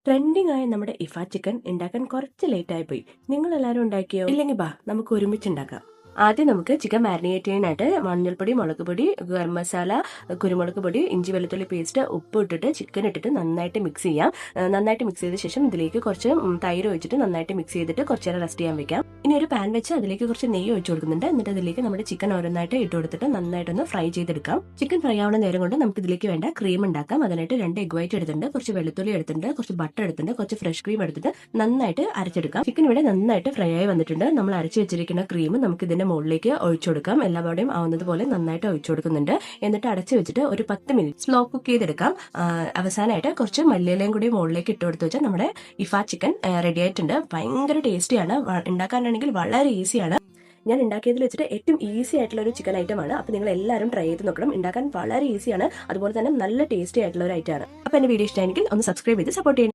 Trending ആയ നമ്മുടെ ഇഫ chicken ഉണ്ടാക്കാൻ കുറച്ച് ലേറ്റ് ആയി പോയി. നിങ്ങൾ എല്ലാവരും ഉണ്ടാക്കിയോ? ഇല്ലെങ്കിൽ ബാ നമുക്ക് ഒരുമിച്ച് ഉണ്ടാക്കാം. ആദ്യം നമുക്ക് ചിക്കൻ മാരിനേറ്റ് ചെയ്യാനായിട്ട് മഞ്ഞൾപ്പൊടി, മുളക് പൊടി, ഗരം മസാല, കുരുമുളക് പൊടി, ഇഞ്ചി വെളുത്തുള്ളി പേസ്റ്റ്, ഉപ്പ് ഇട്ടിട്ട് ചിക്കൻ ഇട്ടിട്ട് നന്നായിട്ട് മിക്സ് ചെയ്യാം. നന്നായിട്ട് മിക്സ് ചെയ്ത ശേഷം ഇതിലേക്ക് കുറച്ച് തൈര് ഒഴിച്ചിട്ട് നന്നായിട്ട് മിക്സ് ചെയ്തിട്ട് കുറച്ച് നേരം റെസ്റ്റ് ചെയ്യാൻ വെക്കാം. ഇനി ഒരു പാൻ വെച്ച് അതിലേക്ക് കുറച്ച് നെയ്യ് ഒഴിച്ചു കൊടുക്കുന്നുണ്ട്. എന്നിട്ട് അതിലേക്ക് നമ്മുടെ ചിക്കൻ ഓരോന്നായിട്ട് ഇട്ട് കൊടുത്തിട്ട് നന്നായിട്ടൊന്ന് ഫ്രൈ ചെയ്തെടുക്കാം. ചിക്കൻ ഫ്രൈ ആവുന്ന നേരം കൊണ്ട് നമുക്ക് ഇതിലേക്ക് വേണ്ട ക്രീം ഉണ്ടാക്കാം. അതിനായിട്ട് 2 എഗ് വൈറ്റ് എടുത്തിട്ടുണ്ട്, കുറച്ച് വെളുത്തുള്ളി എടുത്തിട്ടുണ്ട്, കുറച്ച് ബട്ടർ എടുത്തിട്ടുണ്ട്, കുറച്ച് ഫ്രഷ് ക്രീം എടുത്തിട്ട് നന്നായിട്ട് അരച്ചെടുക്കാം. ചിക്കൻ ഇവിടെ നന്നായിട്ട് ഫ്രൈ ആയി വന്നിട്ടുണ്ട്. നമ്മൾ അരച്ചു വെച്ചിരിക്കുന്ന ക്രീം നമുക്ക് ഇതിന്റെ മുകളിലേക്ക് ഒഴിച്ചു കൊടുക്കാം. എല്ലാവരുടെയും ആവുന്നത് പോലെ നന്നായിട്ട് ഒഴിച്ചു കൊടുക്കുന്നുണ്ട്. എന്നിട്ട് അടച്ചു വെച്ചിട്ട് ഒരു 10 മിനിറ്റ് സ്ലോ കുക്ക് ചെയ്തെടുക്കാം. അവസാനമായിട്ട് കുറച്ച് മല്ലിയിലയും കൂടി മുകളിലേക്ക് ഇട്ട് കൊടുത്തു വെച്ചാൽ നമ്മുടെ ഇഫ ചിക്കൻ റെഡി ആയിട്ടുണ്ട്. ഭയങ്കര ടേസ്റ്റിയാണ്. ഉണ്ടാക്കാനാണെങ്കിൽ വളരെ ഈസിയാണ്. ഞാൻ ഉണ്ടാക്കിയതിൽ വെച്ചിട്ട് ഏറ്റവും ഈസി ആയിട്ടുള്ള ഒരു ചിക്കൻ ഐറ്റമാണ്. അപ്പോൾ നിങ്ങൾ എല്ലാവരും ട്രൈ ചെയ്ത് നോക്കണം. ഉണ്ടാക്കാൻ വളരെ ഈസിയാണ്, അതുപോലെ തന്നെ നല്ല ടേസ്റ്റി ആയിട്ടുള്ള ഒരു ഐറ്റമാണ്. അപ്പോൾ എൻ്റെ വീഡിയോ ഇഷ്ടമായെങ്കിൽ ഒന്ന് സബ്സ്ക്രൈബ് ചെയ്ത് സപ്പോർട്ട് ചെയ്യണം.